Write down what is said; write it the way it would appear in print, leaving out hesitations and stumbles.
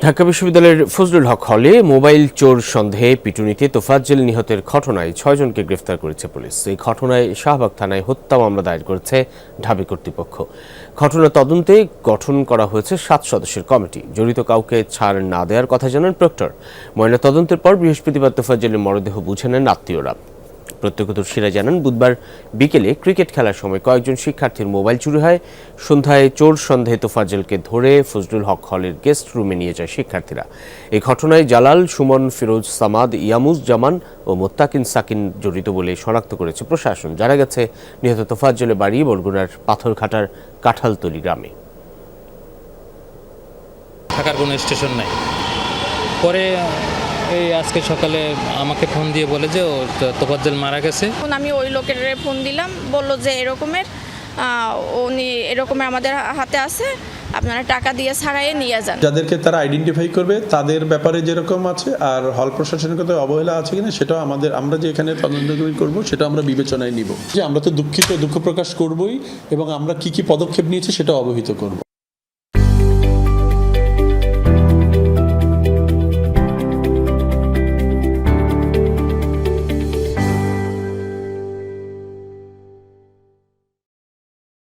ঢাকা বিশ্ববিদ্যালয়ের ফজলুল হক হলে মোবাইল চোর সন্দেহে পিটুনিতে তোফাজ্জল নিহতের ঘটনায় ৬ জনকে গ্রেফতার করেছে পুলিশ। এই ঘটনায় শাহবাগ থানায় হত্যা মামলা দায়ের করেছে ঢাবি কর্তৃপক্ষ। ঘটনা তদন্তে গঠন করা হয়েছে ৭ সদস্যের কমিটি। জড়িত কাউকে ছাড় না দেওয়ার কথা জানান প্রক্টর। ময়না তদন্তের পর বৃহস্পতিবার তোফাজ্জলের মরদেহ বুঝে নেন আত্মীয়রা। প্রত্যক্ষদর্শীরা জানান, বুধবার বিকেলে ক্রিকেট খেলার সময় কয়েকজন শিক্ষার্থীর মোবাইল চুরি হয়। সন্ধ্যায় চোর সন্দেহে তোফাজ্জলকে ধরে ফজলুল হক হলের গেস্ট রুমে নিয়ে যায় শিক্ষার্থীরা। এই ঘটনায় জালাল, সুমন, ফিরোজ, সামাদ, ইয়ামুজ জামান ও মোত্তাকিন সাকিন জড়িত বলে শনাক্ত করেছে প্রশাসন। জানা গেছে, নিহত তোফাজ্জলের বাড়ি বরগুনার পাথরঘাটার কাঁঠালতলী গ্রামে। থাকার কোনো স্টেশন নাই। পরে এই আজকে সকালে আমাকে ফোন দিয়ে বলে যে তোফাজ্জল মারা গেছে। আমি ওই লোকের ফোন দিলাম, বলল যে এরকমের উনি এরকমের আমাদের হাতে আছে, আপনারা টাকা দিয়ে ছাড়াইয়ে নিয়ে যান। যাদেরকে তারা আইডেন্টিফাই করবে তাদের ব্যাপারে যেরকম আছে আর হল প্রশাসনের কথা অবহেলা আছে কিনা সেটাও আমরা যে এখানে তদন্ত করব সেটা আমরা বিবেচনায় নিব। যে আমরা তো দুঃখ প্রকাশ করবই এবং আমরা কি পদক্ষেপ নিয়েছি সেটা অবহিত করব।